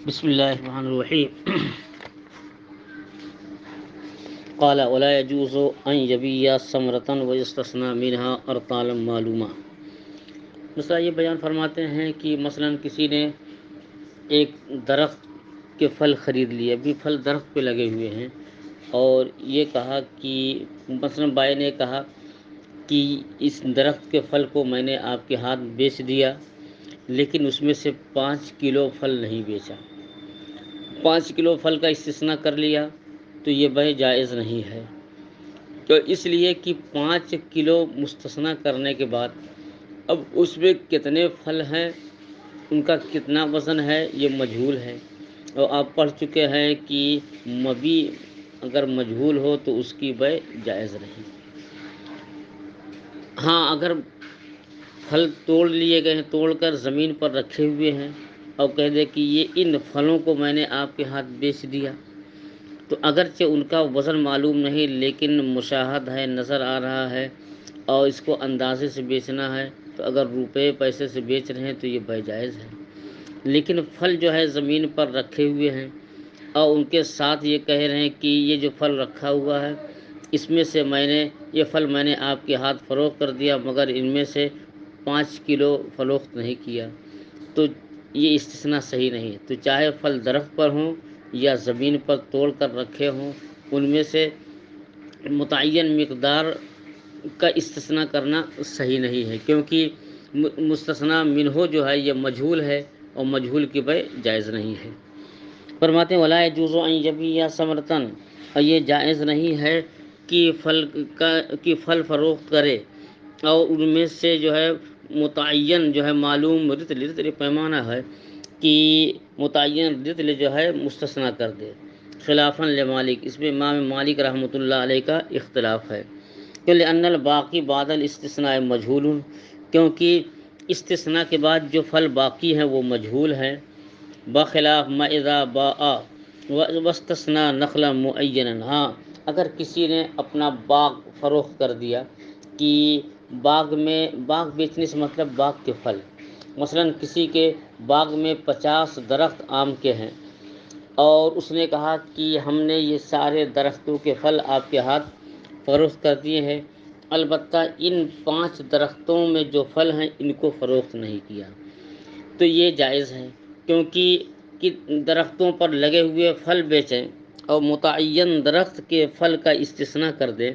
بسم اللہ الرحمن الرحیم قال ولا يجوز ان يبيع ثمرة ويستثنى منها ارطالا معلومہ۔ مثلا یہ بیان فرماتے ہیں کہ مثلا کسی نے ایک درخت کے پھل خرید لیے، ابھی پھل درخت پہ لگے ہوئے ہیں، اور یہ کہا کہ مثلا بائے نے کہا کہ اس درخت کے پھل کو میں نے آپ کے ہاتھ بیچ دیا، لیکن اس میں سے 5 کلو پھل نہیں بیچا، 5 کلو پھل کا استثناء کر لیا، تو یہ بیع جائز نہیں ہے۔ تو اس لیے کہ 5 کلو مستثنیٰ کرنے کے بعد اب اس میں کتنے پھل ہیں، ان کا کتنا وزن ہے، یہ مجہول ہے، اور آپ پڑھ چکے ہیں کہ مبیع اگر مجہول ہو تو اس کی بیع جائز نہیں۔ ہاں اگر پھل توڑ لیے گئے ہیں، توڑ کر زمین پر رکھے ہوئے ہیں، اور کہہ دے کہ یہ ان پھلوں کو میں نے آپ کے ہاتھ بیچ دیا، تو اگرچہ ان کا وزن معلوم نہیں، لیکن مشاہد ہے، نظر آ رہا ہے، اور اس کو اندازے سے بیچنا ہے، تو اگر روپے پیسے سے بیچ رہے ہیں تو یہ بیع جائز ہے۔ لیکن پھل جو ہے زمین پر رکھے ہوئے ہیں، اور ان کے ساتھ یہ کہہ رہے ہیں کہ یہ جو پھل رکھا ہوا ہے، اس میں سے یہ پھل میں نے آپ کے ہاتھ فروخت کر دیا، مگر ان میں سے 5 کلو فروخت نہیں کیا، تو یہ استثناء صحیح نہیں ہے۔ تو چاہے پھل درخت پر ہوں یا زمین پر توڑ کر رکھے ہوں، ان میں سے متعین مقدار کا استثناء کرنا صحیح نہیں ہے، کیونکہ مستثنیٰ منہ جو ہے یہ مجہول ہے، اور مجہول کی بیع جائز نہیں ہے۔ فرماتے ہیں ولا يجوز ان يبيع ثمرة، اور یہ جائز نہیں ہے کہ پھل فروخت کرے، اور ان میں سے جو ہے متعین جو ہے معلوم رطل پیمانہ ہے کہ متعین رطل جو ہے مستثنیٰ کر دے، خلافاً لمالک، اس میں امام مالک رحمۃ اللہ علیہ کا اختلاف ہے کہ لأن الباقی بعد الاستثناء مجہول، کیونکہ استثناء کے بعد جو پھل باقی ہیں وہ مجہول ہیں، بخلاف ما اذا باع واستثنى نخلا معینا۔ ہاں اگر کسی نے اپنا باغ فروخت کر دیا، کہ باغ بیچنے سے مطلب باغ کے پھل، مثلا کسی کے باغ میں 50 درخت آم کے ہیں، اور اس نے کہا کہ ہم نے یہ سارے درختوں کے پھل آپ کے ہاتھ فروخت کر دیے ہیں، البتہ ان 5 درختوں میں جو پھل ہیں ان کو فروخت نہیں کیا، تو یہ جائز ہے، کیونکہ درختوں پر لگے ہوئے پھل بیچیں اور متعین درخت کے پھل کا استثناء کر دیں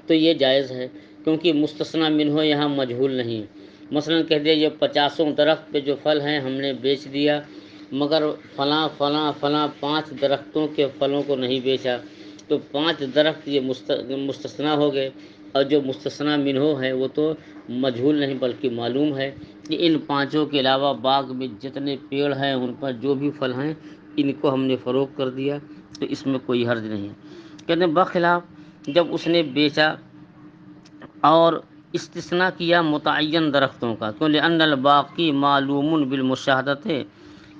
تو یہ جائز ہے، کیونکہ مستثنیٰ منہ یہاں مجہول نہیں۔ مثلا کہہ دیا یہ 50 درخت پہ جو پھل ہیں ہم نے بیچ دیا، مگر فلاں فلاں فلاں 5 درختوں کے پھلوں کو نہیں بیچا، تو 5 درخت یہ مستثنیٰ ہو گئے، اور جو مستثنیٰ منہ ہے وہ تو مجہول نہیں بلکہ معلوم ہے کہ ان 5 کے علاوہ باغ میں جتنے پیڑ ہیں ان پر جو بھی پھل ہیں ان کو ہم نے فروخت کر دیا، تو اس میں کوئی حرج نہیں ہے۔ کہتے ہیں بخلاف جب اس نے بیچا اور استثناء کیا متعین درختوں کا، کیوں لأن الباقی معلوم بالمشاہدۃ،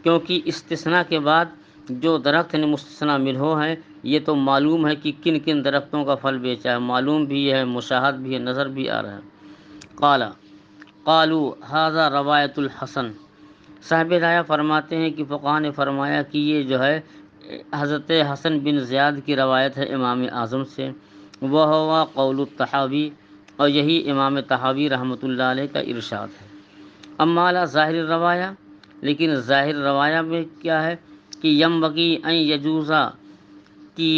کیونکہ استثناء کے بعد جو درخت مستثنیٰ منہ ہیں یہ تو معلوم ہے کہ کن کن درختوں کا پھل بیچا ہے، معلوم بھی ہے، مشاہد بھی ہے، نظر بھی آ رہا ہے۔ قالوا ھذا روایت الحسن، صاحب رایہ فرماتے ہیں کہ فقہاء نے فرمایا کہ یہ جو ہے حضرت حسن بن زیاد کی روایت ہے امام اعظم سے، وہ ہوا قول الطحاوی، اور یہی امام طحاوی رحمۃ اللہ علیہ کا ارشاد ہے۔ اما علی ظاہر الروایہ، لیکن ظاہر روایہ میں کیا ہے کہ ینبغی ان یجوزا، کہ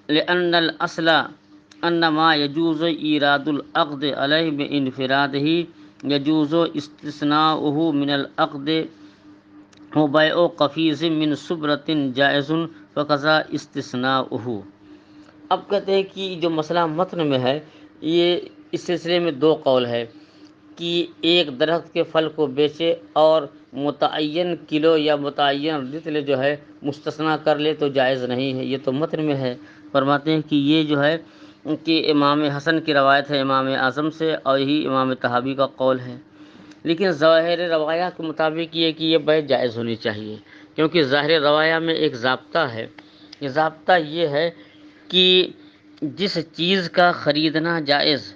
لأن الاصل ان ما یجوز ایراد العقد علیہ بانفرادہ یجوز استثناؤہ من العقد وبیع قفیز من صبرۃ جائز فقضا استثناؤہ۔ اب کہتے ہیں کہ جو مسئلہ متن میں ہے یہ اس سلسلے میں 2 قول ہے کہ ایک درخت کے پھل کو بیچے اور متعین کلو یا متعین رطل جو ہے مستثنیٰ کر لے تو جائز نہیں ہے، یہ تو متن میں ہے۔ فرماتے ہیں کہ یہ جو ہے کہ امام حسن کی روایت ہے امام اعظم سے، اور یہی امام طحاوی کا قول ہے، لیکن ظاہر روایہ کے مطابق یہ کہ یہ بیع جائز ہونی چاہیے، کیونکہ ظاہر روایہ میں ایک ضابطہ ہے، یہ ضابطہ یہ ہے کہ جس چیز کا خریدنا جائز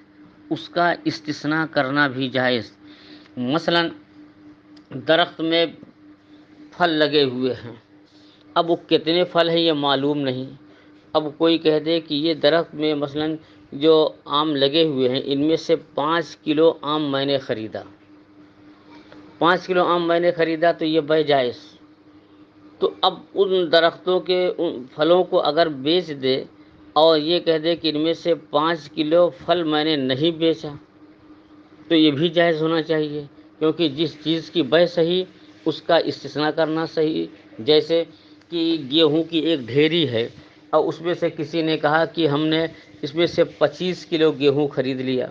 اس کا استثناء کرنا بھی جائز۔ مثلا درخت میں پھل لگے ہوئے ہیں، اب وہ کتنے پھل ہیں یہ معلوم نہیں۔ اب کوئی کہہ دے کہ یہ درخت میں مثلاً جو آم لگے ہوئے ہیں ان میں سے 5 کلو آم میں نے خریدا، 5 کلو آم میں نے خریدا تو یہ بے جائز۔ تو اب ان درختوں کے ان پھلوں کو اگر بیچ دے اور یہ کہہ دے کہ ان میں سے 5 کلو پھل میں نے نہیں بیچا تو یہ بھی جائز ہونا چاہیے، کیونکہ جس چیز کی بے صحیح اس کا استثناء کرنا صحیح۔ جیسے کہ گیہوں کی ایک ڈھیری ہے اور اس میں سے کسی نے کہا کہ ہم نے اس میں سے 25 کلو گیہوں خرید لیا،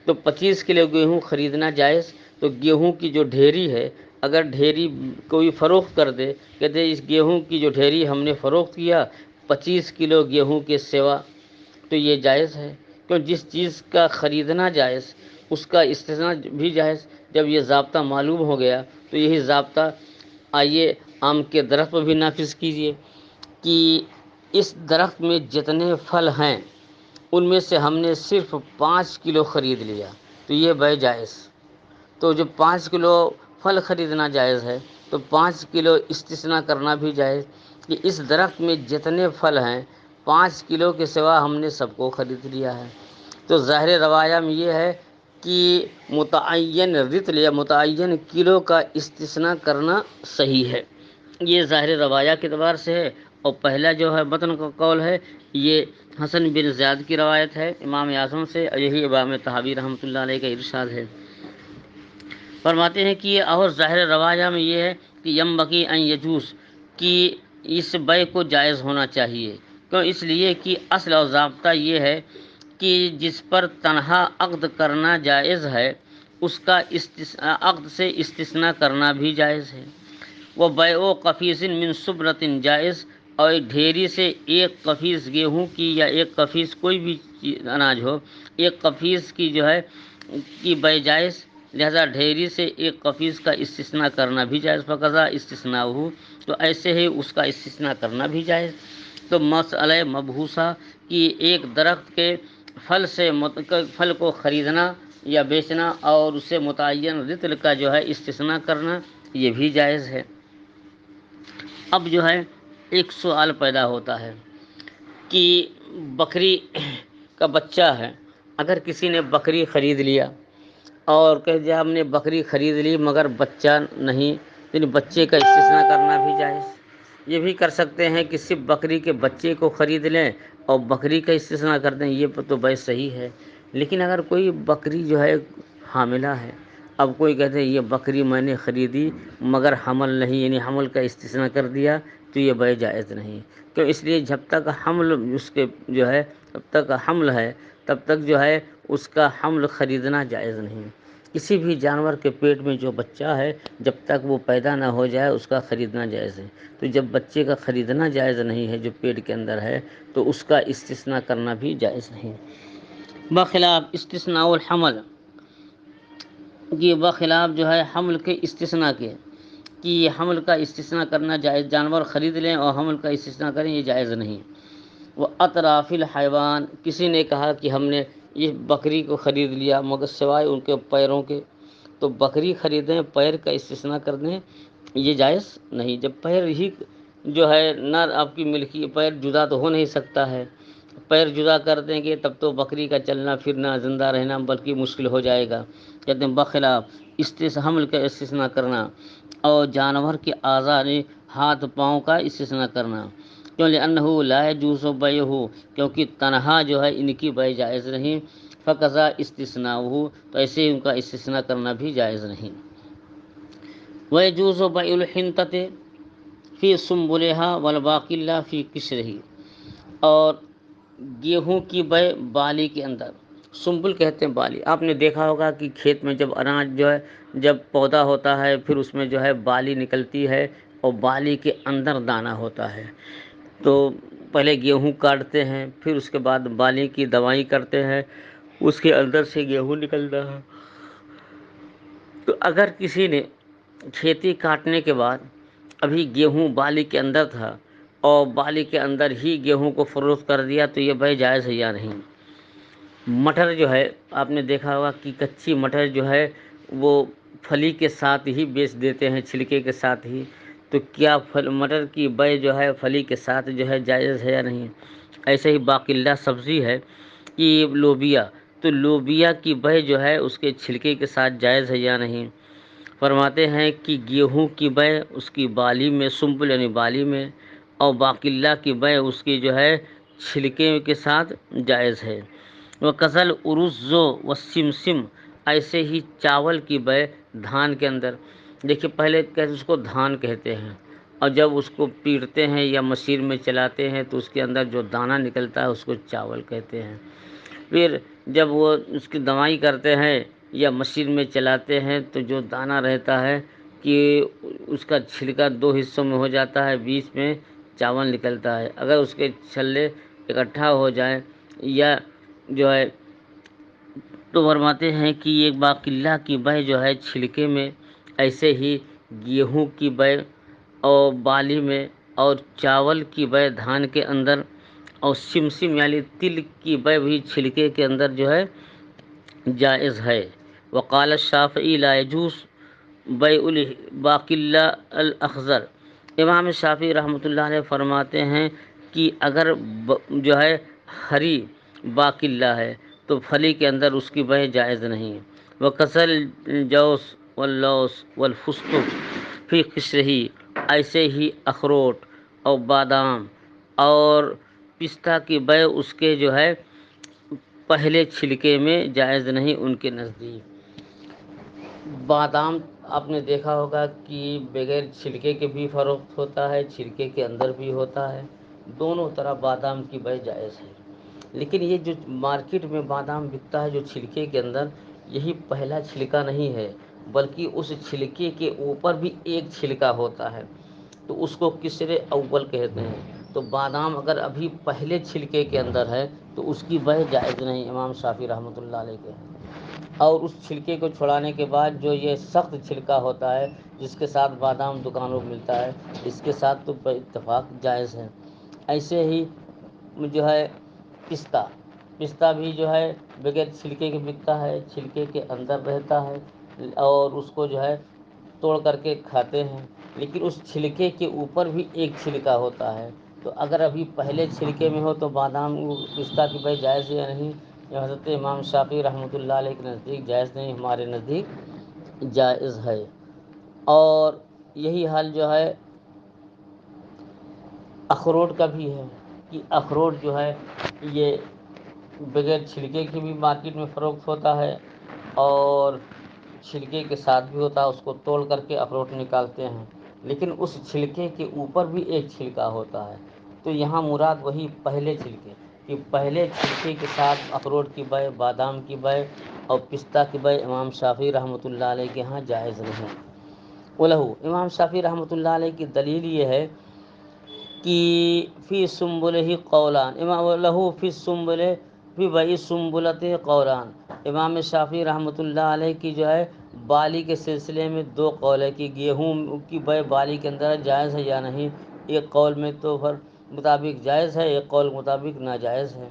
تو 25 کلو گیہوں خریدنا جائز۔ تو گیہوں کی جو ڈھیری ہے اگر ڈھیری کوئی فروخت کر دے، کہتے اس گیہوں کی جو ڈھیری ہم نے فروخت کیا 25 کلو گیہوں کے سوا، تو یہ جائز ہے، کیوں جس چیز کا خریدنا جائز اس کا استثناء بھی جائز۔ جب یہ ضابطہ معلوم ہو گیا تو یہی ضابطہ آئیے آم کے درخت پر بھی نافذ کیجیے کہ اس درخت میں جتنے پھل ہیں ان میں سے ہم نے صرف 5 کلو خرید لیا تو یہ بے جائز۔ تو جو 5 کلو پھل خریدنا جائز ہے تو 5 کلو استثناء کرنا بھی جائز کہ اس درخت میں جتنے پھل ہیں 5 کلو کے سوا ہم نے سب کو خرید لیا ہے۔ تو ظاہر روایہ میں یہ ہے کہ متعین رطل یا متعین کلو کا استثناء کرنا صحیح ہے، یہ ظاہر روایہ کے اعتبار سے ہے۔ اور پہلا جو ہے متن کا قول ہے یہ حسن بن زیاد کی روایت ہے امام اعظم سے، اور یہی امام طحاوی رحمۃ اللہ علیہ کا ارشاد ہے۔ فرماتے ہیں کہ اور ظاہر روایہ میں یہ ہے کہ ینبغی ان یجوز کہ اس بے کو جائز ہونا چاہیے، کیوں اس لیے کہ اصل اور ضابطہ یہ ہے کہ جس پر تنہا عقد کرنا جائز ہے اس کا عقد سے استثناء کرنا بھی جائز ہے۔ وہ بیع قفیز من صبرۃ جائز، اور ایک ڈھیری سے ایک قفیز گیہوں کی یا ایک قفیز کوئی بھی اناج ہو ایک قفیز کی جو ہے کی بیع جائز، لہذا ڈھیری سے ایک قفیز کا استثناء کرنا بھی جائز۔ فقضا استثناء ہو تو ایسے ہی اس کا استثناء کرنا بھی جائز۔ تو مسئلہ مبحوثہ کہ ایک درخت کے پھل کو خریدنا یا بیچنا اور اسے متعین رطل کا جو ہے استثناء کرنا یہ بھی جائز ہے۔ اب جو ہے ایک سوال پیدا ہوتا ہے کہ بکری کا بچہ ہے، اگر کسی نے بکری خرید لیا اور کہہ دیا ہم نے بکری خرید لی مگر بچہ نہیں، یعنی بچے کا استثناء کرنا بھی جائز۔ یہ بھی کر سکتے ہیں کہ صرف بکری کے بچے کو خرید لیں اور بکری کا استثناء کر دیں، یہ تو بے صحیح ہے۔ لیکن اگر کوئی بکری جو ہے حاملہ ہے، اب کوئی کہتے ہیں یہ بکری میں نے خریدی مگر حمل نہیں، یعنی حمل کا استثناء کر دیا تو یہ بے جائز نہیں، کیوں اس لیے جب تک حمل اس کے جو ہے جب تک حمل ہے تب تک جو ہے اس کا حمل خریدنا جائز نہیں۔ کسی بھی جانور کے پیٹ میں جو بچہ ہے جب تک وہ پیدا نہ ہو جائے اس کا خریدنا جائز ہے، تو جب بچے کا خریدنا جائز نہیں ہے جو پیٹ کے اندر ہے تو اس کا استثناء کرنا بھی جائز نہیں۔ بخلاف استثناء الحمل، یہ بخلاف جو ہے حمل کے استثناء کے کہ یہ حمل کا استثناء کرنا جائز، جانور خرید لیں اور حمل کا استثناء کریں یہ جائز نہیں۔ وہ اطراف الحیوان، کسی نے کہا کہ ہم نے یہ بکری کو خرید لیا مگر سوائے ان کے پیروں کے، تو بکری خریدیں پیر کا استثناء کر دیں یہ جائز نہیں۔ جب پیر ہی جو ہے نہ آپ کی ملکی، پیر جدا تو ہو نہیں سکتا ہے، پیر جدا کر دیں گے تب تو بکری کا چلنا پھرنا زندہ رہنا بلکہ مشکل ہو جائے گا۔ کہتے ہیں بخلاف حمل کا استثناء کرنا اور جانور کے اعضاء ہاتھ پاؤں کا استثناء کرنا، کیوں لأنہ لا یجوز بیعہ، کیونکہ تنہا جو ہے ان کی بیع جائز نہیں۔ فقضا استثناء تو ایسے ہی ان کا استثناء کرنا بھی جائز نہیں۔ ویجوز بیع الحنطۃ فی سنبلھا والباقلہ فی قشرہ، اور گیہوں کی بیع بالی کے اندر، سنبل کہتے ہیں بالی، آپ نے دیکھا ہوگا کہ کھیت میں جب اناج جو ہے جب پودا ہوتا ہے پھر اس میں جو ہے بالی نکلتی ہے اور بالی کے اندر دانہ ہوتا ہے، تو پہلے گیہوں کاٹتے ہیں پھر اس کے بعد بالی کی دوائی کرتے ہیں، اس کے اندر سے گیہوں نکلتا ہے۔ تو اگر کسی نے کھیتی کاٹنے کے بعد ابھی گیہوں بالی کے اندر تھا اور بالی کے اندر ہی گیہوں کو فروخت کر دیا تو یہ بیع جائز ہے یا نہیں۔ مٹر جو ہے آپ نے دیکھا ہوگا کہ کچی مٹر جو ہے وہ پھلی کے ساتھ ہی بیچ دیتے ہیں، چھلکے کے ساتھ ہی، تو کیا مٹر کی بے جو ہے پھلی کے ساتھ جو ہے جائز ہے یا نہیں؟ ایسے ہی باقلہ سبزی ہے کہ لوبیا، تو لوبیا کی بے جو ہے اس کے چھلکے کے ساتھ جائز ہے یا نہیں؟ فرماتے ہیں کہ گیہوں کی بے اس کی بالی میں، سنبل یعنی بالی میں، اور باقلہ کی بے اس کی جو ہے چھلکے کے ساتھ جائز ہے۔ وہ کزل ارز و سمسم، ایسے ہی چاول کی بے دھان کے اندر، دیکھیے پہلے کہتے اس کو دھان کہتے ہیں، اور جب اس کو پیٹتے ہیں یا مشین میں چلاتے ہیں تو اس کے اندر جو دانہ نکلتا ہے اس کو چاول کہتے ہیں۔ پھر جب وہ اس کی دوائی کرتے ہیں یا مشین میں چلاتے ہیں تو جو دانہ رہتا ہے کہ اس کا چھلکا دو حصوں میں ہو جاتا ہے، بیچ میں چاول نکلتا ہے، اگر اس کے چھلے اکٹھا ہو جائیں یا جو ہے تو فرماتے ہیں کہ ایک باقلہ کی بے جو ہے چھلکے میں، ایسے ہی گیہوں کی بے اور بالی میں، اور چاول کی بے دھان کے اندر، اور سمسم یعنی تل کی بے بھی چھلکے کے اندر جو ہے جائز ہے۔ وقال الشافعی لا يجوز بیع الباقلہ الاخضر، امام شافعی رحمۃ اللہ علیہ فرماتے ہیں کہ اگر جو ہے ہری باقلہ ہے تو پھلی کے اندر اس کی بے جائز نہیں۔ وکسل جوس واللوس والفستق فی قشرہی، ایسے ہی اخروٹ اور بادام اور پستہ کی بے اس کے جو ہے پہلے چھلکے میں جائز نہیں ان کے نزدیک۔ بادام آپ نے دیکھا ہوگا کہ بغیر چھلکے کے بھی فروخت ہوتا ہے، چھلکے کے اندر بھی ہوتا ہے، دونوں طرح بادام کی بے جائز ہے۔ لیکن یہ جو مارکیٹ میں بادام بکتا ہے جو چھلکے کے اندر، یہی پہلا چھلکا نہیں ہے، بلکہ اس چھلکے کے اوپر بھی ایک چھلکا ہوتا ہے، تو اس کو قشر اول کہتے ہیں۔ تو بادام اگر ابھی پہلے چھلکے کے اندر ہے تو اس کی بے جائز نہیں، امام شافعی رحمۃ اللہ علیہ کے ہیں۔ اور اس چھلکے کو چھڑانے کے بعد جو یہ سخت چھلکا ہوتا ہے جس کے ساتھ بادام دکانوں میں ملتا ہے، اس کے ساتھ تو اتفاق جائز ہے۔ ایسے ہی جو ہے پستہ بھی جو ہے بغیر چھلکے کے بکتا ہے، چھلکے کے اندر رہتا ہے، اور اس کو جو ہے توڑ کر کے کھاتے ہیں، لیکن اس چھلکے کے اوپر بھی ایک چھلکا ہوتا ہے، تو اگر ابھی پہلے چھلکے میں ہو تو بادام پستہ کی بے جائز یا نہیں؟ یہ حضرت امام شافعی رحمۃ اللہ علیہ کے نزدیک جائز نہیں، ہمارے نزدیک جائز ہے۔ اور یہی حال جو ہے اخروٹ کا بھی ہے کہ اخروٹ جو ہے یہ بغیر چھلکے کی بھی مارکیٹ میں فروخت ہوتا ہے، اور چھلکے کے ساتھ بھی ہوتا ہے، اس کو توڑ کر کے اخروٹ نکالتے ہیں، لیکن اس چھلکے کے اوپر بھی ایک چھلکا ہوتا ہے، تو یہاں مراد وہی پہلے چھلکے، کہ پہلے چھلکے کے ساتھ اخروٹ کی بے، بادام کی بے اور پستہ کی بے امام شافعی رحمۃ اللہ علیہ کے ہاں جائز نہیں۔ وَلَهُ، امام شافعی رحمۃ اللہ علیہ کی دلیل یہ ہے کہ فی سنبلہ قولان، امام لہو فی السنبل فی بئی سنبلۃ قولان، امام شافعی رحمۃ اللہ علیہ کی جو ہے بالی کے سلسلے میں دو قول ہے کہ گیہوں کی بے بالی کے اندر جائز ہے یا نہیں۔ ایک قول میں تو مطابق جائز ہے، ایک قول مطابق ناجائز ہے۔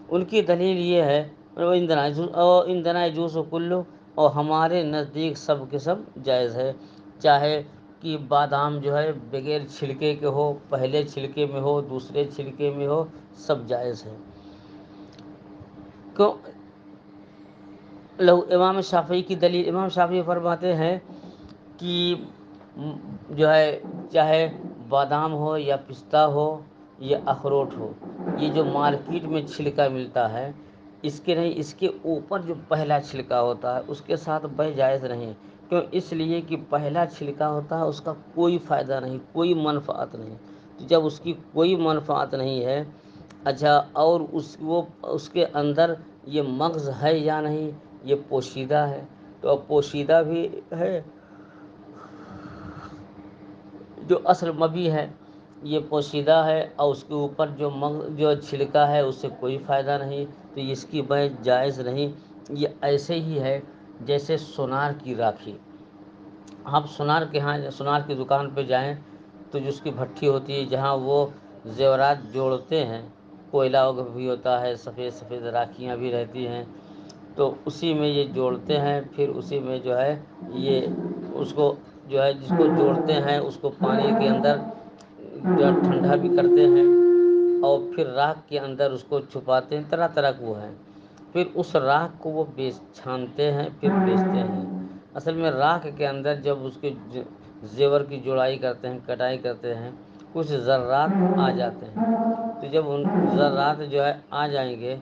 ان کی دلیل یہ ہے اندنا جوس و کلو، اور ہمارے نزدیک سب کے سب جائز ہے، چاہے کہ بادام جو ہے بغیر چھلکے کے ہو، پہلے چھلکے میں ہو، دوسرے چھلکے میں ہو، سب جائز ہے۔ کیوں؟ امام شافعی کی دلیل، امام شافعی فرماتے ہیں کہ جو ہے چاہے بادام ہو یا پستہ ہو یا اخروٹ ہو، یہ جو مارکیٹ میں چھلکا ملتا ہے اس کے نہیں، اس کے اوپر جو پہلا چھلکا ہوتا ہے اس کے ساتھ بے جائز نہیں۔ کیوں؟ اس لیے کہ پہلا چھلکا ہوتا ہے اس کا کوئی فائدہ نہیں، کوئی منفعت نہیں، تو جب اس کی کوئی منفعت نہیں ہے، اچھا، اور اس کے اندر یہ مغز ہے یا نہیں، یہ پوشیدہ ہے، تو پوشیدہ بھی ہے، جو اصل مبی ہے یہ پوشیدہ ہے، اور اس کے اوپر جو چھلکا ہے اس سے کوئی فائدہ نہیں، تو اس کی بے جائز نہیں۔ یہ ایسے ہی ہے جیسے سونار کی راکھی، آپ سونار کی دکان پہ جائیں تو جو اس کی بھٹی ہوتی ہے جہاں وہ زیورات جوڑتے ہیں، کوئلہ بھی ہوتا ہے، سفید سفید راکھیاں بھی رہتی ہیں، تو اسی میں یہ جوڑتے ہیں، پھر اسی میں جو ہے یہ اس کو جو ہے جس کو جوڑتے ہیں اس کو پانی کے اندر جو ہے ٹھنڈا بھی کرتے ہیں اور پھر راکھ کے اندر اس کو چھپاتے ہیں، طرح طرح کو ہے، پھر اس راکھ کو وہ چھانتے ہیں پھر بیچتے ہیں۔ اصل میں راکھ کے اندر جب اس کے زیور کی جوڑائی کرتے ہیں، کٹائی کرتے ہیں، کچھ ذرات آ جاتے ہیں، تو جب ان ذرات جو ہے آ جائیں گے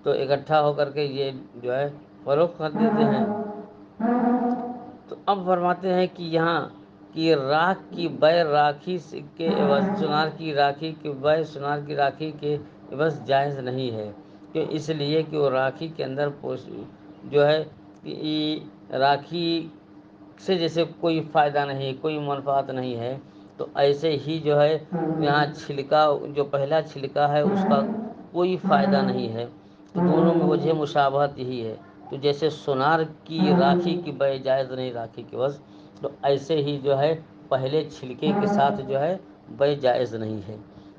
تو اکٹھا ہو کر کے یہ جو ہے فروخت کر دیتے ہیں۔ تو اب فرماتے ہیں کہ یہاں کہ راکھ کی بے راکھی کے عوض سونار کی راکھی کے بے سونار کی راکھی کے عوض جائز نہیں ہے، کہ اس لیے کہ وہ راکھی کے اندر جو ہے کہ راکھی سے جیسے کوئی فائدہ نہیں، کوئی منفعت نہیں ہے، تو ایسے ہی جو ہے یہاں چھلکا جو پہلا چھلکا ہے اس کا کوئی فائدہ نہیں ہے، تو دونوں میں وجہ مشابہت یہی ہے۔ تو جیسے سونار کی راکھی کی بے جائز نہیں راکھی کے عوض، تو ایسے ہی جو ہے پہلے چھلکے کے ساتھ جو ہے بے جائز نہیں ہے۔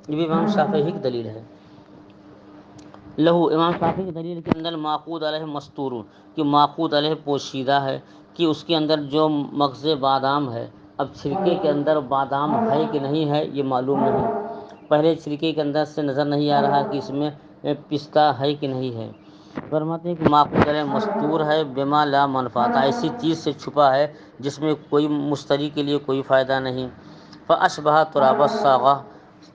یہ بھی امام شافعی کی دلیل ہے۔ لہو امام شافعی کی دلیل کے اندر ماخوذ علیہ مستور، کہ ماخوذ علیہ پوشیدہ ہے، کہ اس کے اندر جو مغز بادام ہے، اب چھلکے کے اندر بادام ہے کہ نہیں ہے یہ معلوم نہیں، پہلے چھلکے کے اندر سے نظر نہیں آ رہا کہ اس میں پستہ ہے کہ نہیں ہے۔ فرماتے ہیں کہ ماخوذ علیہ مستور ہے بما لا منفعت، ایسی چیز سے چھپا ہے جس میں کوئی مشتری کے لیے کوئی فائدہ نہیں۔ فاشبہ تراب الصاغہ،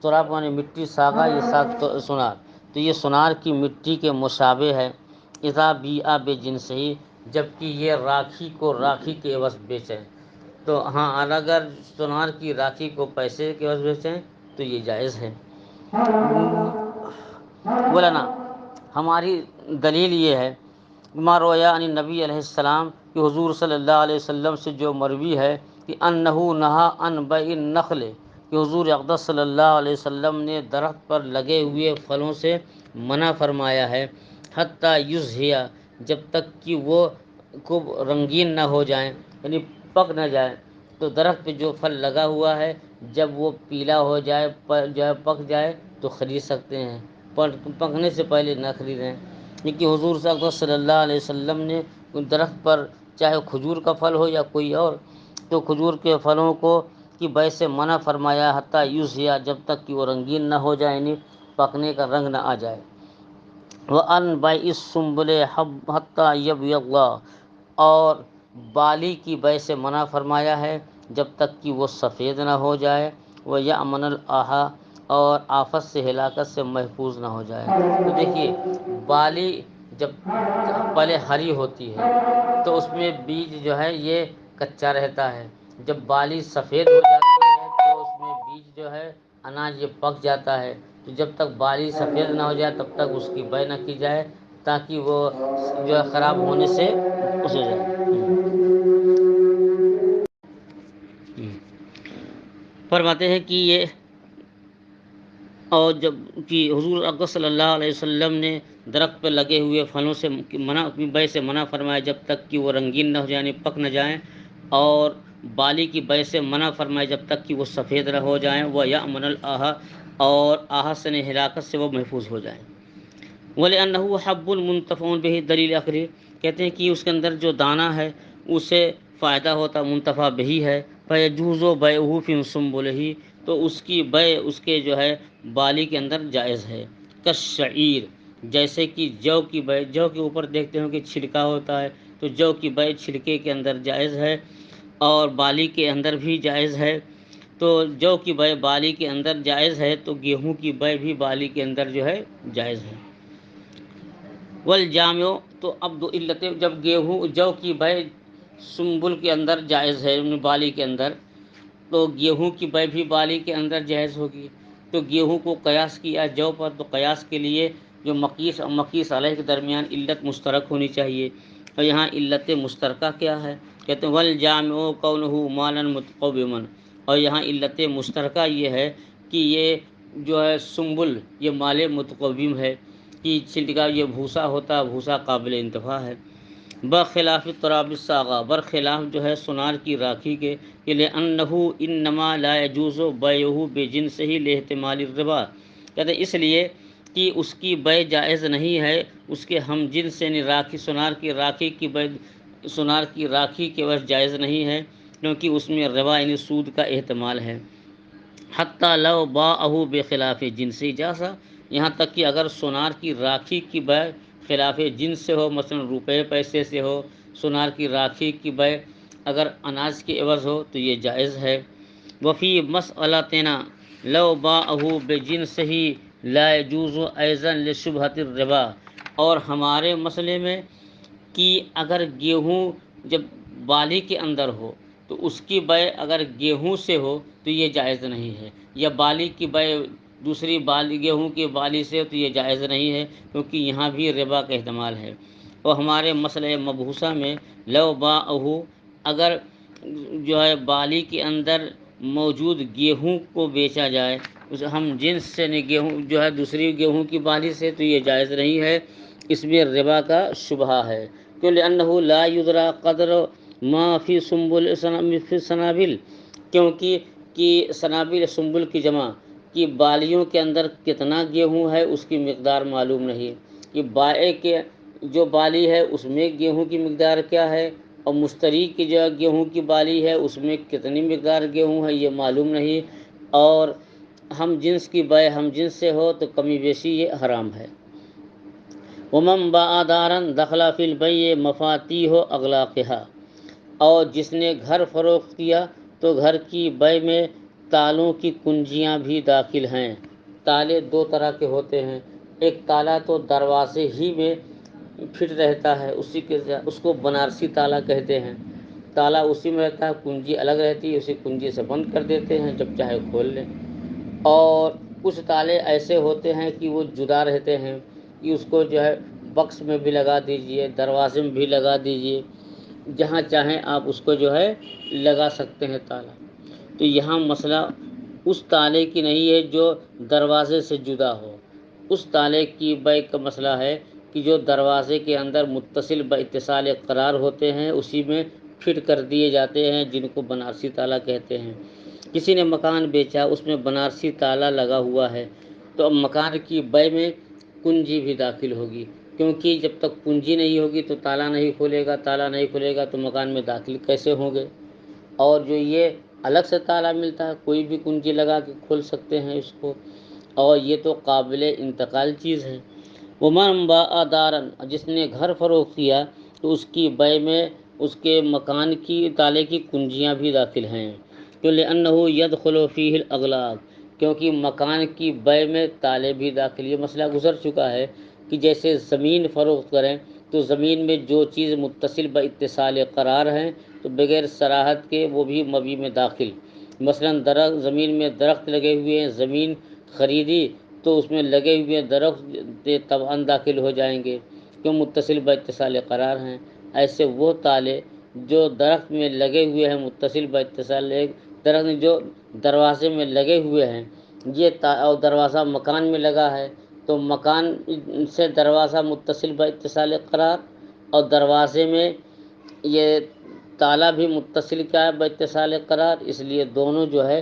تراب یعنی مٹی، صاغہ یہ ساغ سونار، تو یہ سونار کی مٹی کے مشابہ ہے۔ اذا بیع بجنسہ، جبکہ یہ راکھی کو راکھی کے عوض بیچیں، تو ہاں اگر سونار کی راکھی کو پیسے کے عوض بیچیں تو یہ جائز ہے۔ مولانا ہماری دلیل یہ ہے ما رویا عن نبی علیہ السلام، کہ حضور صلی اللہ علیہ وسلم سے جو مروی ہے کہ انہو نہا عن بیع النخل، کہ حضور اقدس صلی اللہ علیہ وسلم نے درخت پر لگے ہوئے پھلوں سے منع فرمایا ہے، حتیٰ یضحیٰ، جب تک کہ وہ خوب رنگین نہ ہو جائیں، یعنی پک نہ جائیں۔ تو درخت پہ جو پھل لگا ہوا ہے جب وہ پیلا ہو جائے جو ہے پک جائے تو خرید سکتے ہیں، پکنے سے پہلے نہ خریدیں۔ کیونکہ حضور صلی اللہ علیہ وسلم نے درخت پر چاہے کھجور کا پھل ہو یا کوئی اور، تو کھجور کے پھلوں کو کی بیع سے منع فرمایا، حتیٰ یضحیٰ، جب تک کہ وہ رنگین نہ ہو جائے، یعنی پکنے کا رنگ نہ آ جائے۔ وَأَنْ بَيْعِ السُّنبُلِ حَتَّىٰ يَبْيَضَّ، اور بالی کی بیع سے منع فرمایا ہے جب تک کہ وہ سفید نہ ہو جائے۔ وَيَأْمَنَ الْآحَا، اور آفت سے ہلاکت سے محفوظ نہ ہو جائے۔ تو دیکھیے بالی جب پہلے ہری ہوتی ہے تو اس میں بیج جو ہے یہ کچا رہتا ہے، جب بالی سفید ہو جاتی ہے تو اس میں بیج جو ہے اناج یہ پک جاتا ہے۔ تو جب تک بالی سفید نہ ہو جائے تب تک اس کی بیع نہ کی جائے، تاکہ وہ جو ہے خراب ہونے سے اس ہو جائے۔ فرماتے ہیں کہ یہ اور جب کہ حضور اقدس صلی اللہ علیہ وسلم نے درخت پہ لگے ہوئے پھلوں سے بیع سے منع فرمایا جب تک کہ وہ رنگین نہ ہو جائیں، پک نہ جائیں، اور بالی کی بیع سے منع فرمایا جب تک کہ وہ سفید نہ ہو جائیں۔ وَيَأْمَنَ الْآحَا، اور آحت سے ہلاکت سے وہ محفوظ ہو جائیں۔ وَلِأَنَّهُ حَبٌّ مُنْتَفَعٌ بِهِ، دلیل آخری کہتے ہیں کہ اس کے اندر جو دانہ ہے اسے فائدہ ہوتا، منتفع بہی ہے۔ فَيَجُوزُ بَيْعُهُ فِي سُنبُلِهِ، تو اس کی بیع اس کے جو ہے بالی کے اندر جائز ہے۔ کالشعیر، جیسے کہ جو کی بیع، جو کے اوپر دیکھتے ہو کہ چھلکا ہوتا ہے، تو جو کی بیع چھلکے کے اندر جائز ہے اور بالی کے اندر بھی جائز ہے۔ تو جو کی بیع بالی کے اندر جائز ہے تو گیہوں کی بیع بھی بالی کے اندر جو ہے جائز ہے۔ والجامع، تو اب دو علتیں، جب گیہوں جو کی بیع سنبل کے اندر جائز ہے، بالی کے اندر، تو گیہوں کی بیع بھی بالی کے اندر جائز ہوگی۔ تو گیہوں کو قیاس کیا جو پر، تو قیاس کے لیے جو مقیس اور مقیس علیہ کے درمیان علت مشترک ہونی چاہیے، اور یہاں علت مشترکہ کیا ہے؟ کہتے ہیں والجامع کونہ مالا متقوما، اور یہاں علت مشترکہ یہ ہے کہ یہ جو ہے سنبل یہ مال متقوم ہے، کہ چھلکا یہ بھوسا ہوتا، بھوسا قابل انتفاع ہے۔ بخلاف تراب الصاغہ، برخلاف جو ہے سونار کی راکھی کے، لأنہ انما لا يجوز بیعہ بجنسہ لاحتمال الربا، کہتے ہیں اس لیے کہ اس کی بیع جائز نہیں ہے اس کے ہم جنس، یعنی راکھی سونار کی راکھی کی بیع سونار کی راکھی کے وجہ جائز نہیں ہے، کیونکہ اس میں ربا یعنی سود کا احتمال ہے۔ حتیٰ لو باعہ بخلاف جنسی جاسا، یہاں تک کہ اگر سونار کی راکھی کی بے خلاف جنس سے ہو، مثلا روپے پیسے سے ہو، سونار کی راکھی کی بے اگر اناج کے عوض ہو تو یہ جائز ہے۔ وفی مسئلتنا لو باعہ بجنسہ لا یجوز ایضا لشبہۃ الربا، اور ہمارے مسئلے میں کہ اگر گیہوں جب بالی کے اندر ہو تو اس کی بے اگر گیہوں سے ہو تو یہ جائز نہیں ہے، یا بالی کی بے دوسری بالی گیہوں کی بالی سے ہو تو یہ جائز نہیں ہے، کیونکہ یہاں بھی ربا کا احتمال ہے۔ اور ہمارے مسئلہ مبحوثہ میں لو باعہ، اگر جو ہے بالی کے اندر موجود گیہوں کو بیچا جائے، ہم جنس سے نہیں، گیہوں جو ہے دوسری گیہوں کی بالی سے، تو یہ جائز نہیں ہے، اس میں ربا کا شبہ ہے۔ کیوں؟ لأنہ لا یدری قدر ما فی سنبل فی سنابل، کیونکہ کہ سنابل سنبل کی جمع کہ بالیوں کے اندر کتنا گیہوں ہے اس کی مقدار معلوم نہیں، کہ بائع کے جو بالی ہے اس میں گیہوں کی مقدار کیا ہے، اور مشتری کی جو گیہوں کی بالی ہے اس میں کتنی مقدار گیہوں ہے یہ معلوم نہیں، اور ہم جنس کی بے ہم جنس سے ہو تو کمی بیشی یہ حرام ہے۔ ومن باع دارا دخل فی البیع مفاتیح اغلاقها، اور جس نے گھر فروخت کیا تو گھر کی بے میں تالوں کی کنجیاں بھی داخل ہیں۔ تالے دو طرح کے ہوتے ہیں، ایک تالا تو دروازے ہی میں فٹ رہتا ہے، اس کو بنارسی تالا کہتے ہیں، تالا اسی میں رہتا ہے، کنجی الگ رہتی ہے، اسی کنجی سے بند کر دیتے ہیں جب چاہے کھول لیں۔ اور کچھ تالے ایسے ہوتے ہیں کہ وہ جدا رہتے ہیں، کہ اس کو جو ہے بکس میں بھی لگا دیجئے، دروازے میں بھی لگا دیجئے، جہاں چاہیں آپ اس کو جو ہے لگا سکتے ہیں تالا۔ تو یہاں مسئلہ اس تالے کی نہیں ہے جو دروازے سے جدا ہو، اس تالے کی بے کا مسئلہ ہے کہ جو دروازے کے اندر متصل باتصال قرار ہوتے ہیں اسی میں فٹ کر دیے جاتے ہیں، جن کو بنارسی تالا کہتے ہیں۔ کسی نے مکان بیچا، اس میں بنارسی تالا لگا ہوا ہے، تو اب مکان کی بے میں کنجی بھی داخل ہوگی، کیونکہ جب تک کنجی نہیں ہوگی تو تالا نہیں کھلے گا، تالا نہیں کھلے گا تو مکان میں داخل کیسے ہوں گے؟ اور جو یہ الگ سے تالا ملتا ہے کوئی بھی کنجی لگا کے کھول سکتے ہیں اس کو، اور یہ تو قابل انتقال چیز ہے۔ ومن باع دارا، جس نے گھر فروخت کیا تو اس کی بے میں اس کے مکان کی تالے کی کنجیاں بھی داخل ہیں، تو لأنہ یدخل فیہ الاغلاق، کیونکہ مکان کی بے میں تالے بھی داخل، یہ مسئلہ گزر چکا ہے کہ جیسے زمین فروخت کریں تو زمین میں جو چیز متصل باتصال قرار ہیں تو بغیر صراحت کے وہ بھی مبی میں داخل، مثلا درخت، زمین میں درخت لگے ہوئے ہیں، زمین خریدی تو اس میں لگے ہوئے درخت طبعاً داخل ہو جائیں گے کیوں متصل باتصال قرار ہیں۔ ایسے وہ تالے جو درخت میں لگے ہوئے ہیں متصل باتصال، درخت جو دروازے میں لگے ہوئے ہیں یہ اور دروازہ مکان میں لگا ہے تو مکان سے دروازہ متصل باتصال قرار، اور دروازے میں یہ تالا بھی متصل کیا ہے باتصال قرار، اس لیے دونوں جو ہے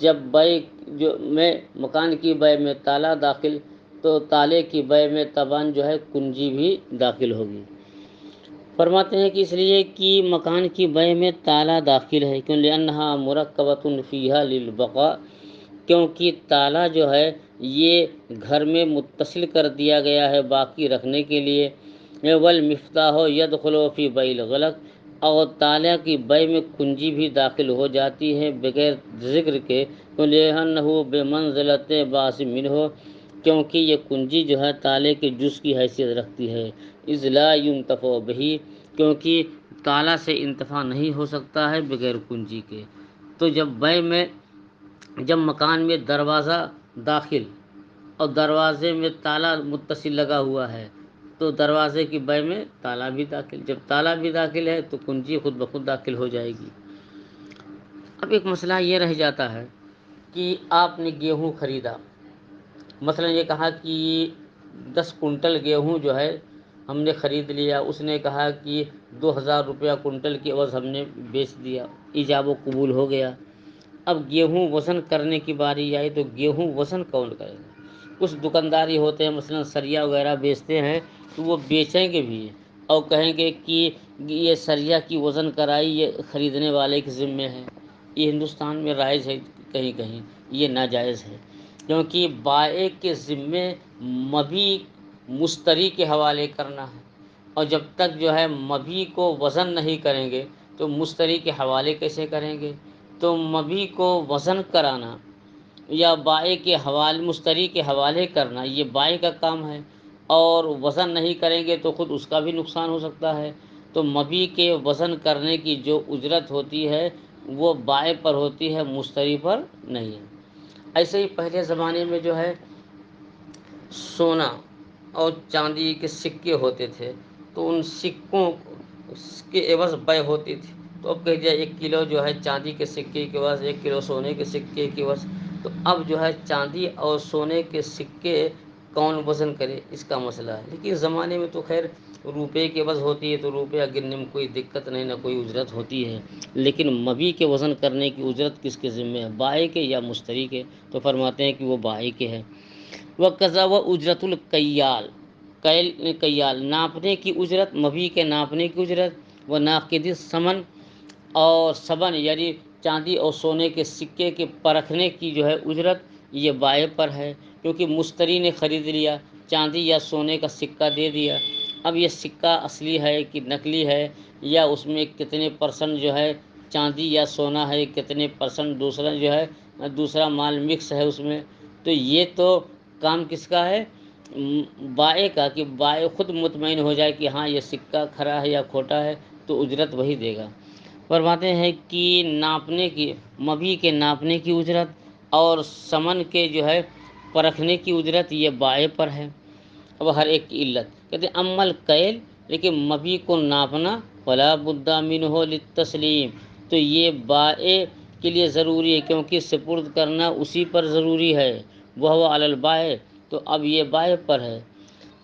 جب بے جو میں مکان کی بے میں تالا داخل تو تالے کی بے میں طبعاً جو ہے کنجی بھی داخل ہوگی۔ فرماتے ہیں کہ اس لیے کہ مکان کی بے میں تالا داخل ہے، کیوں؟ لأنہا مرکبۃ فیہا للبقاء، کیونکہ تالا جو ہے یہ گھر میں متصل کر دیا گیا ہے باقی رکھنے کے لیے۔ والمفتاح یدخل فی بیع الغلق، اور تالے کی بے میں کنجی بھی داخل ہو جاتی ہے بغیر ذکر کے، لأنہ بمنزلۃ باعث منہ، کیونکہ یہ کنجی جو ہے تالے کے جز کی حیثیت رکھتی ہے، اذ لا ينتفع بہ، کیونکہ تالا سے انتفاع نہیں ہو سکتا ہے بغیر کنجی کے۔ تو جب بے میں جب مکان میں دروازہ داخل اور دروازے میں تالا متصل لگا ہوا ہے تو دروازے کی بے میں تالا بھی داخل، جب تالا بھی داخل ہے تو کنجی خود بخود داخل ہو جائے گی۔ اب ایک مسئلہ یہ رہ جاتا ہے کہ آپ نے گیہوں خریدا، مثلا یہ کہا کہ 10 کنٹل گیہوں جو ہے ہم نے خرید لیا، اس نے کہا کہ 2000 روپیہ کنٹل کی عوض ہم نے بیچ دیا، ایجاب و قبول ہو گیا۔ اب گیہوں وزن کرنے کی باری آئی تو گیہوں وزن کون کرے گا؟ کچھ دکانداری ہوتے ہیں مثلا سریا وغیرہ بیچتے ہیں تو وہ بیچیں گے بھی، اور کہیں گے کہ یہ سریا کی وزن کرائی یہ خریدنے والے کے ذمے ہے، یہ ہندوستان میں رائج ہے، کہیں کہیں یہ ناجائز ہے، کیونکہ بائع کے ذمے مبی مشتری کے حوالے کرنا ہے، اور جب تک جو ہے مبی کو وزن نہیں کریں گے تو مشتری کے حوالے کیسے کریں گے؟ تو مبی کو وزن کرانا یا بائع کے حوالے مشتری کے حوالے کرنا یہ بائع کا کام ہے، اور وزن نہیں کریں گے تو خود اس کا بھی نقصان ہو سکتا ہے۔ تو مبی کے وزن کرنے کی جو اجرت ہوتی ہے وہ بائع پر ہوتی ہے، مشتری پر نہیں ہے۔ ایسے ہی پہلے زمانے میں جو ہے سونا اور چاندی کے سکے ہوتے تھے، تو ان سکوں کے عوض بیع ہوتی تھی، تو اب کہہ دیا 1 کلو جو ہے چاندی کے سکے کے عوض 1 کلو سونے کے سکے کے عوض، تو اب جو ہے چاندی اور سونے کے سکے کون وزن کرے، اس کا مسئلہ ہے۔ لیکن زمانے میں تو خیر روپے کے عوض ہوتی ہے، تو روپیہ گننے میں کوئی دقت نہیں، نہ کوئی اجرت ہوتی ہے، لیکن مبی کے وزن کرنے کی اجرت کس کے ذمے ہے، بائع کے یا مشتری کے؟ تو فرماتے ہیں کہ وہ بائع کے ہے۔ وقضا و اجرت الکیال، کیال ناپنے کی اجرت، مبی کے ناپنے کی اجرت، و ناقد الثمن، اور ثمن یعنی چاندی اور سونے کے سکے کے پرکھنے کی جو ہے اجرت، یہ بائع پر ہے، کیونکہ مشتری نے خرید لیا، چاندی یا سونے کا سکہ دے دیا، اب یہ سکہ اصلی ہے کہ نقلی ہے، یا اس میں کتنے پرسنٹ جو ہے چاندی یا سونا ہے، کتنے پرسنٹ دوسرا جو ہے دوسرا مال مکس ہے اس میں، تو یہ تو کام کس کا ہے؟ بائع کا، کہ بائع خود مطمئن ہو جائے کہ ہاں یہ سکہ کھرا ہے یا کھوٹا ہے، تو اجرت وہی دے گا۔ فرماتے ہیں کہ ناپنے کی، مبی کے ناپنے کی اجرت اور ثمن کے جو ہے پرکھنے کی اجرت یہ بائع پر ہے۔ اب ہر ایک کی علت کہتے ہیں عمل کیل، لیکن مبی کو ناپنا، فلا بد منہ للتسلیم، تو یہ بائع کے لیے ضروری ہے، کیونکہ سپرد کرنا اسی پر ضروری ہے، وہ علی البائع، تو اب یہ بائع پر ہے۔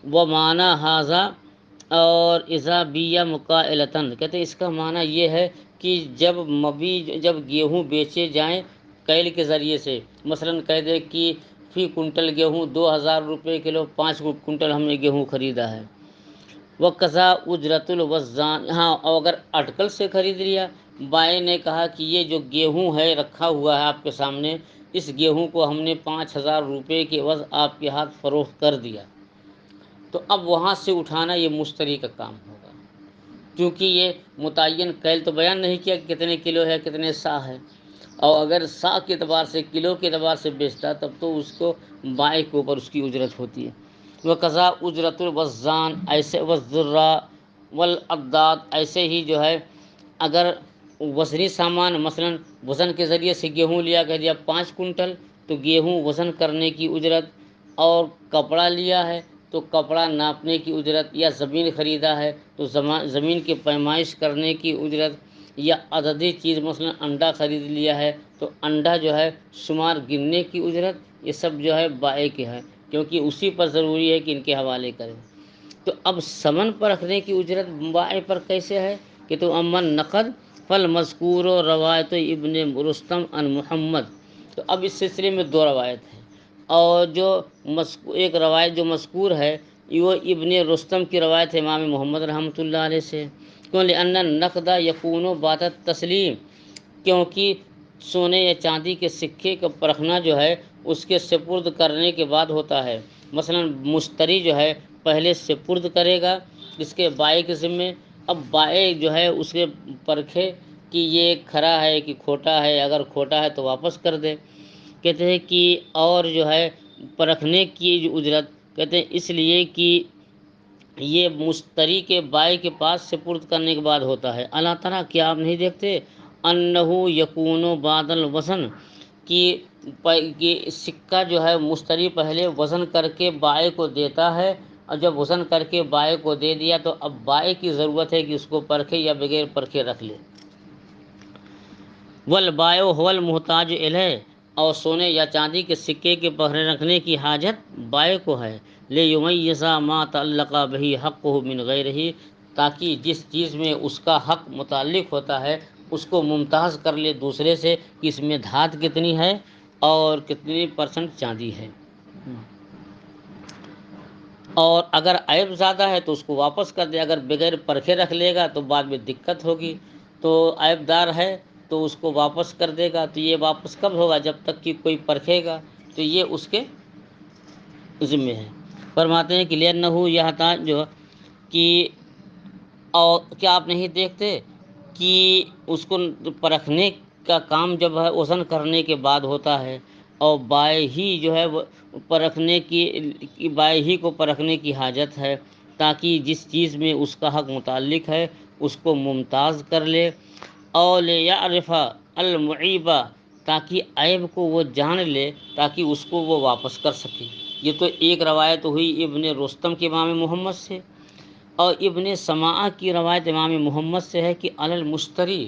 وہ معنی ھذا، اور اذا بیع مقائلتاً، کہتے ہیں اس کا معنی یہ ہے کہ جب گیہوں بیچے جائیں کیل کے ذریعے سے، مثلاً کہہ دے کہ فی کنٹل گیہوں 2000 روپے کلو، 5 کنٹل ہم نے گیہوں خریدا ہے۔ وقضا اجرت الوزان، ہاں اور اگر اٹکل سے خرید لیا، بائع نے کہا کہ یہ جو گیہوں ہے رکھا ہوا ہے آپ کے سامنے، اس گیہوں کو ہم نے 5000 روپے کے عوض آپ کے ہاتھ فروخت کر دیا، تو اب وہاں سے اٹھانا یہ مشتری کا کام ہوگا، کیونکہ یہ متعین کیل تو بیان نہیں کیا کہ کتنے کلو ہے کتنے سا ہے، اور اگر سا کے اعتبار سے کلو کے اعتبار سے بیچتا تب تو اس کو بائع کے اوپر اس کی اجرت ہوتی ہے۔ وقضا اجرت الوزان، ایسے والذرا والعداد، ایسے ہی جو ہے اگر وزنی سامان مثلاً وزن کے ذریعے سے گیہوں لیا، کہہ دیا 5 کنٹل، تو گیہوں وزن کرنے کی اجرت، اور کپڑا لیا ہے تو کپڑا ناپنے کی اجرت، یا زمین خریدا ہے تو زمین کی پیمائش کرنے کی اجرت، یا عددی چیز مثلا انڈا خرید لیا ہے تو انڈا جو ہے شمار گننے کی اجرت، یہ سب جو ہے بائع کے ہے، کیونکہ اسی پر ضروری ہے کہ ان کے حوالے کریں۔ تو اب ثمن پر رکھنے کی اجرت بائع پر کیسے ہے کہ تو امن نقد فالمذکور روایت ابن رستم عن محمد، تو اب اس سلسلے میں 2 روایت ہیں، اور جو ایک روایت جو مذکور ہے وہ ابن رستم کی روایت ہے امام محمد رحمۃ اللہ علیہ سے، کیوں لأن النقد یکون بعد التسلیم، کیونکہ سونے یا چاندی کے سکے کا پرکھنا جو ہے اس کے سپرد کرنے کے بعد ہوتا ہے، مثلا مشتری جو ہے پہلے سپرد کرے گا اس کے بائع کے ذمے، اب بائع جو ہے اس کے پرکھے کہ یہ کھرا ہے کہ کھوٹا ہے، اگر کھوٹا ہے تو واپس کر دے، کہتے ہیں کہ اور جو ہے پرکھنے کی جو اجرت، کہتے ہیں اس لیے کہ یہ مشتری کے بائع کے پاس سپرد کرنے کے بعد ہوتا ہے۔ اللہ تعالیٰ کیا آپ نہیں دیکھتے انہو یکون بعد الوزن، کہ سکہ جو ہے مشتری پہلے وزن کر کے بائع کو دیتا ہے، اور جب وزن کر کے بائع کو دے دیا تو اب بائع کی ضرورت ہے کہ اس کو پرکھے یا بغیر پرکھے رکھ لے۔ والبائع هو المحتاج الیہ، اور سونے یا چاندی کے سکے کے پہرے رکھنے کی حاجت بائع کو ہے، لیمیز ما تعلق بہ حقہ من غیرہ، تاکہ جس چیز میں اس کا حق متعلق ہوتا ہے اس کو ممتاز کر لے دوسرے سے، کہ اس میں دھات کتنی ہے اور کتنی پرسنٹ چاندی ہے۔ اور اگر عیب زیادہ ہے تو اس کو واپس کر دے، اگر بغیر پرکھے رکھ لے گا تو بعد میں دقت ہوگی، تو عیب دار ہے تو اس کو واپس کر دے گا، تو یہ واپس کب ہوگا؟ جب تک کہ کوئی پرکھے گا، تو یہ اس کے ذمے ہے۔ فرماتے ہیں کہ لِأَنَّهُ يَحْتَاجُ جو کہ اور کیا آپ نہیں دیکھتے کہ اس کو پرکھنے کا کام جب ہے وزن کرنے کے بعد ہوتا ہے، اور بائیں ہی جو ہے وہ پرکھنے کی بائیں ہی کو پرکھنے کی حاجت ہے، تاکہ جس چیز میں اس کا حق متعلق ہے اس کو ممتاز کر لے، اور لِيَعْرِفَ الْمُعِيبَ تاکہ عیب کو وہ جان لے، تاکہ اس کو وہ واپس کر سکے۔ یہ تو ایک روایت ہوئی ابن رستم کے امام محمد سے، اور ابن سماعہ کی روایت امام محمد سے ہے کہ علی المشتری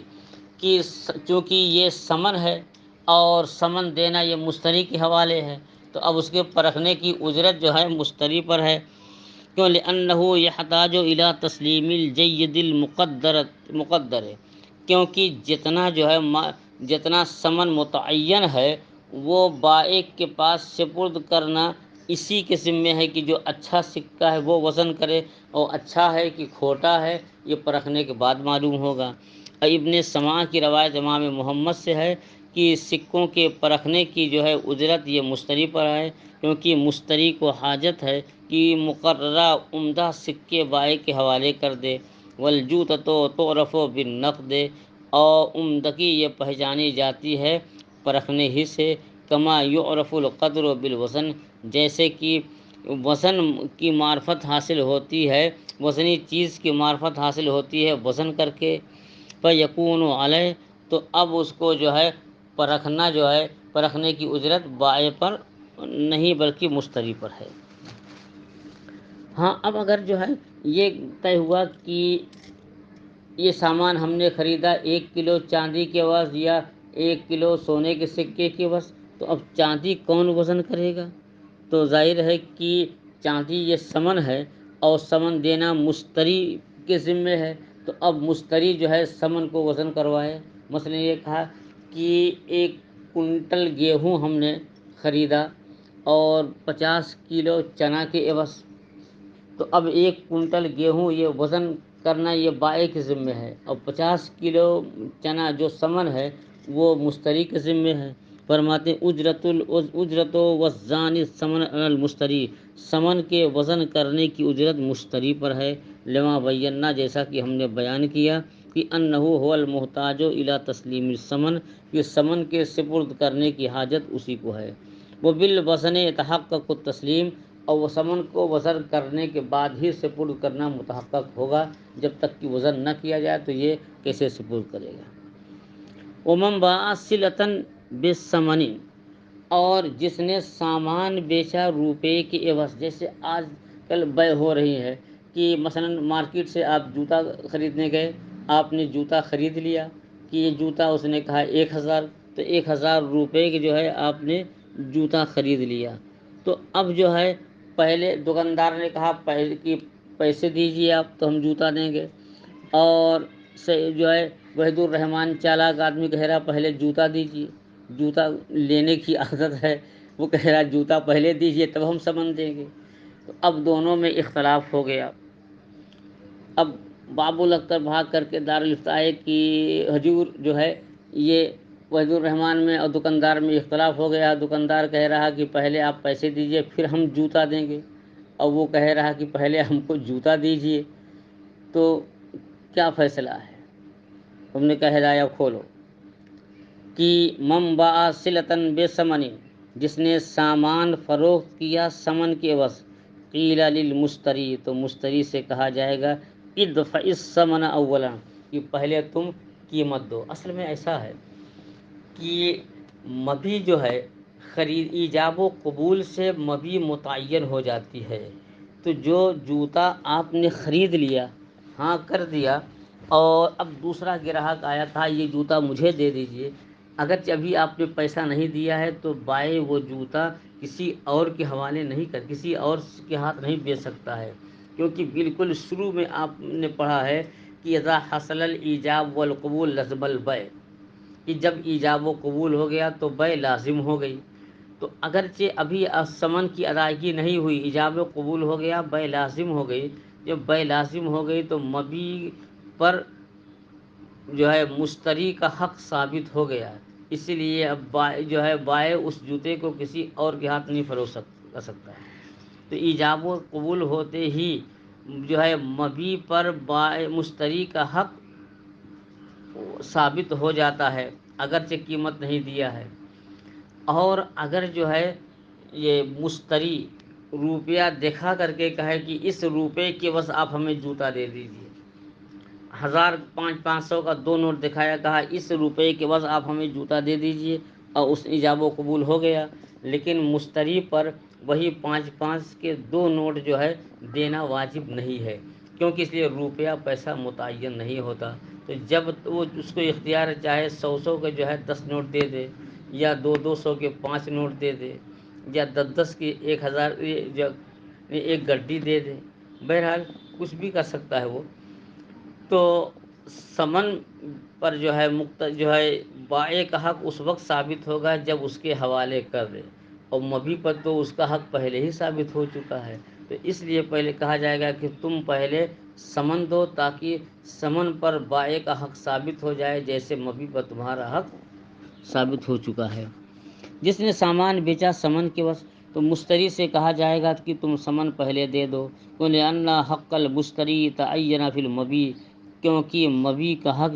کہ چونکہ یہ سمن ہے اور سمن دینا یہ مشتری کے حوالے ہے، تو اب اس کے پرکھنے کی اجرت جو ہے مشتری پر ہے۔ کیوں؟ لِأَنَّهُ يَحْتَاجُ إِلَىٰ تَسْلِيمِ الْجَيِّدِ الْمُقَدَّرِ کیونکہ جتنا سمن متعین ہے وہ بائع کے پاس سپرد کرنا اسی کے ذمے ہے کہ جو اچھا سکہ ہے وہ وزن کرے، اور اچھا ہے کہ کھوٹا ہے یہ پرکھنے کے بعد معلوم ہوگا۔ اور ابن سماع کی روایت امام محمد سے ہے کہ سکوں کے پرکھنے کی جو ہے اجرت یہ مشتری پر ہے، کیونکہ مشتری کو حاجت ہے کہ مقررہ عمدہ سکے بائع کے حوالے کر دے۔ والجوتۃ تعرف بالنقد اور عمدگی یہ پہچانی جاتی ہے پرکھنے ہی سے، کما یعرف القدر بالوزن جیسے کہ وزن کی معرفت حاصل ہوتی ہے، وزنی چیز کی معرفت حاصل ہوتی ہے وزن کر کے، فیکون علیہ تو اب اس کو جو ہے پرکھنا جو ہے پرکھنے کی اجرت بائع پر نہیں بلکہ مشتری پر ہے۔ ہاں اب اگر جو ہے یہ طے ہوا کہ یہ سامان ہم نے خریدا 1 کلو چاندی کے عوض یا 1 کلو سونے کے سکے کے عوض، تو اب چاندی کون وزن کرے گا؟ تو ظاہر ہے کہ چاندی یہ سمن ہے اور سمن دینا مشتری کے ذمے ہے، تو اب مشتری جو ہے سمن کو وزن کروائے۔ مثلا یہ کہا کہ 1 کنٹل گیہوں ہم نے خریدا اور 50 کلو چنا کے عوض، تو اب 1 کنٹل گیہوں یہ وزن کرنا یہ بائع کے ذمے ہے، اور 50 کلو چنا جو سمن ہے وہ مشتری کے ذمے ہے۔ فرماتے ہیں اجرت وزان الثمن علی المشتری سمن کے وزن کرنے کی اجرت مشتری پر ہے، لما بینا جیسا کہ ہم نے بیان کیا کہ انہ هو المحتاج الی تسلیم الثمن کہ سمن کے سپرد کرنے کی حاجت اسی کو ہے۔ وہ بالوزن يتحقق التسلیم اور وہ سمن کو وزن کرنے کے بعد ہی سپرد کرنا متحقق ہوگا، جب تک کہ وزن نہ کیا جائے تو یہ کیسے سپرد کرے گا۔ ومن باع صلۃ بالثمن اور جس نے سامان بیچا روپے کے عوض، جیسے آج کل بیع ہو رہی ہے کہ مثلا مارکیٹ سے آپ جوتا خریدنے گئے، آپ نے جوتا خرید لیا کہ یہ جوتا اس نے کہا 1000، تو 1000 روپے کے جو ہے آپ نے جوتا خرید لیا، تو اب جو ہے پہلے دکاندار نے کہا پہلے کہ پیسے دیجیے آپ تو ہم جوتا دیں گے، اور جو ہے وحید الرحمن چالاک آدمی کہہ رہا پہلے جوتا دیجیے، جوتا لینے کی عادت ہے، وہ کہہ رہا جوتا پہلے دیجیے تب ہم سمن دیں گے، تو اب دونوں میں اختلاف ہو گیا۔ اب باب الاختر بھاگ کر کے دارالفتاء آئے کہ حضور جو ہے یہ وحید الرحمن میں اور دکاندار میں اختلاف ہو گیا، دکاندار کہہ رہا کہ پہلے آپ پیسے دیجئے پھر ہم جوتا دیں گے، اور وہ کہہ رہا کہ پہلے ہم کو جوتا دیجئے، تو کیا فیصلہ ہے؟ ہم نے کہا ہدایہ کھولو کہ من باع صلۃ بثمن جس نے سامان فروخت کیا سمن کے عوض، قیل للمشتری تو مشتری سے کہا جائے گا ادفع الثمن اولا کہ پہلے تم قیمت دو۔ اصل میں ایسا ہے کہ مبی جو ہے خرید ایجاب و قبول سے مبی متعین ہو جاتی ہے، تو جو جوتا آپ نے خرید لیا ہاں کر دیا، اور اب دوسرا گراہک آیا تھا یہ جوتا مجھے دے دیجئے، اگرچہ ابھی آپ نے پیسہ نہیں دیا ہے تو بائع وہ جوتا کسی اور کے حوالے نہیں کر کسی اور کے ہاتھ نہیں بیچ سکتا ہے، کیونکہ بالکل شروع میں آپ نے پڑھا ہے کہ اذا حصل الایجاب والقبول لزم البیع کہ جب ایجاب و قبول ہو گیا تو بیع لازم ہو گئی، تو اگرچہ ابھی ثمن کی ادائیگی نہیں ہوئی، ایجاب قبول ہو گیا، بے لازم ہو گئی، جب بے لازم ہو گئی تو مبی پر جو ہے مشتری کا حق ثابت ہو گیا، اسی لیے اب بائع اس جوتے کو کسی اور کے ہاتھ نہیں فروخت کر سکتا ہے۔ تو ایجاب و قبول ہوتے ہی مبی پر مشتری کا حق ثابت ہو جاتا ہے، اگرچہ قیمت نہیں دیا ہے۔ اور اگر یہ مشتری روپیہ دکھا کر کے کہے کہ اس روپے کے بس آپ ہمیں جوتا دے دیجیے، 1000 500 کا 2 نوٹ دکھایا، کہا اس روپے کے بس آپ ہمیں جوتا دے دیجیے، اور اس ایجاب و قبول ہو گیا، لیکن مشتری پر وہی 5 کے 2 نوٹ دینا واجب نہیں ہے، کیونکہ اس لیے روپیہ پیسہ متعین نہیں ہوتا۔ تو جب وہ اس کو اختیار چاہے 100 کے 10 نوٹ دے دے، یا 200 کے 5 نوٹ دے دے، یا 10 کی 1000 ایک گڈی دے دے، بہرحال کچھ بھی کر سکتا ہے وہ۔ تو ثمن پر بائع کا حق اس وقت ثابت ہوگا جب اس کے حوالے کر دے، اور مبی پر تو اس کا حق پہلے ہی ثابت ہو چکا ہے، تو اس لیے پہلے کہا جائے گا کہ تم پہلے ثمن دو، تاکہ ثمن پر بائع کا حق ثابت ہو جائے، جیسے مبی پر تمہارا حق ثابت ہو چکا ہے۔ جس نے سامان بیچا ثمن کے وقت، تو مشتری سے کہا جائے گا کہ تم ثمن پہلے دے دو، لأن حق المشتری تعین فی المبی، کیونکہ مبی کا حق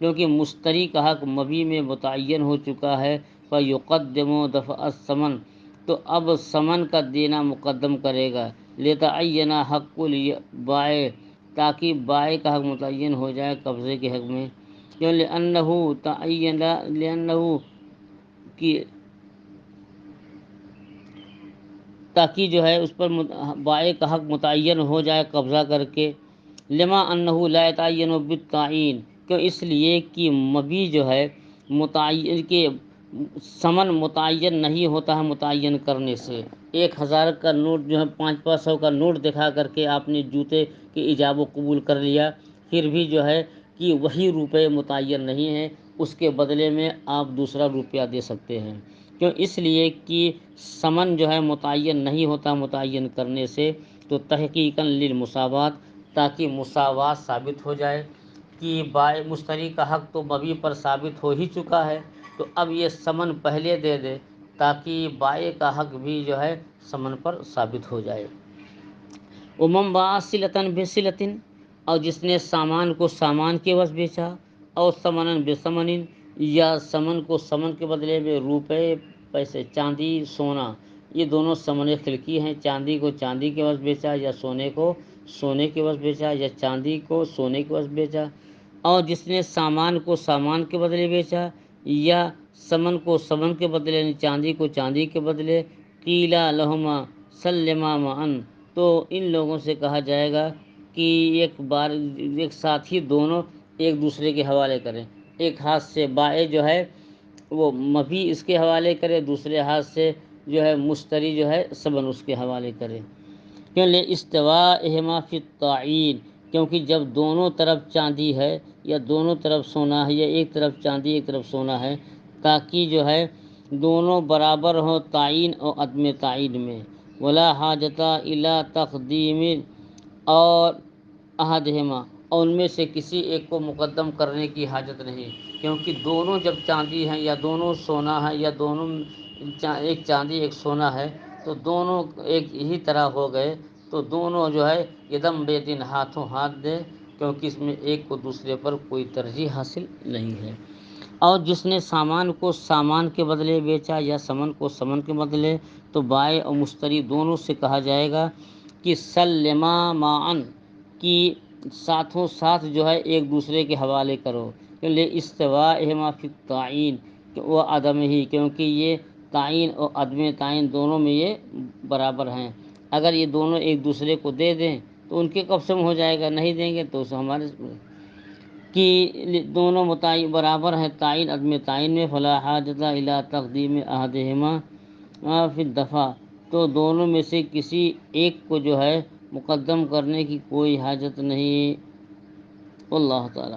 کیونکہ مشتری کا حق مبی میں متعین ہو چکا ہے، فیقدم دفع الثمن، تو اب ثمن کا دینا مقدم کرے گا، لتعین حق البائع، تاکہ بائع کا حق متعین ہو جائے قبضے کے حق میں، لأنہ کی تاکہ اس پر بائع کا حق متعین ہو جائے قبضہ کر کے، لما انہ لا یتعین بالتعین، کیوں اس لیے کہ مبی متعین کے ثمن متعین نہیں ہوتا ہے متعین کرنے سے۔ 1000 کا نوٹ 500 کا نوٹ دکھا کر کے آپ نے جوتے کے ایجاب و قبول کر لیا، پھر بھی کہ وہی روپے متعین نہیں ہیں، اس کے بدلے میں آپ دوسرا روپیہ دے سکتے ہیں، کیوں اس لیے کہ ثمن متعین نہیں ہوتا متعین کرنے سے، تو تحقیقاً للمساوات، تاکہ مساوات ثابت ہو جائے کہ مشتری کا حق تو مبی پر ثابت ہو ہی چکا ہے، تو اب یہ ثمن پہلے دے دے، تاکہ بائع کا حق بھی ثمن پر ثابت ہو جائے۔ ومن باع صلة بصلة، اور جس نے سامان کو سامان کے عوض بیچا، اور ثمنا بثمن، یا ثمن کو ثمن کے بدلے میں روپے پیسے چاندی سونا، یہ دونوں ثمن خلقی ہیں، چاندی کو چاندی کے عوض بیچا، یا سونے کو سونے کے عوض بیچا، یا چاندی کو سونے کے عوض بیچا، اور جس نے سامان کو سامان کے بدلے بیچا، یا ثمن کو ثمن کے بدلے، یعنی چاندی کو چاندی کے بدلے، قیل لہما سلما معا، تو ان لوگوں سے کہا جائے گا کہ ایک ساتھ ہی دونوں ایک دوسرے کے حوالے کریں، ایک ہاتھ سے بائع وہ مبی اس کے حوالے کرے، دوسرے ہاتھ سے مشتری ثمن اس کے حوالے کرے، کیوں لاستواءہما فی التعین، کیونکہ جب دونوں طرف چاندی ہے، یا دونوں طرف سونا ہے، یا ایک طرف چاندی ایک طرف سونا ہے، تاکہ دونوں برابر ہوں تعین اور عدم تعین میں، ولا حاجت الی تقدیم اور احدہما، اور ان میں سے کسی ایک کو مقدم کرنے کی حاجت نہیں، کیونکہ دونوں جب چاندی ہیں، یا دونوں سونا ہے، یا دونوں ایک چاندی ایک سونا ہے، تو دونوں ایک ہی طرح ہو گئے، تو دونوں یدم بے دن ہاتھوں ہاتھ دے، کیونکہ اس میں ایک کو دوسرے پر کوئی ترجیح حاصل نہیں ہے۔ اور جس نے سامان کو سامان کے بدلے بیچا، یا ثمن کو ثمن کے بدلے، تو بائع اور مشتری دونوں سے کہا جائے گا کہ سلما معا، کی ساتھوں ساتھ ایک دوسرے کے حوالے کرو، لاستواءہما فی التعین و عدم ہی، کیونکہ یہ تعین اور عدم تعین دونوں میں یہ برابر ہیں، اگر یہ دونوں ایک دوسرے کو دے دیں تو ان کے قسم ہو جائے گا، نہیں دیں گے تو ہمارے کہ دونوں برابر ہیں تعین عدم تعین میں، فلا حاجت الی تقدیم احدہما فی الدفع، تو دونوں میں سے کسی ایک کو مقدم کرنے کی کوئی حاجت نہیں، واللہ تعالی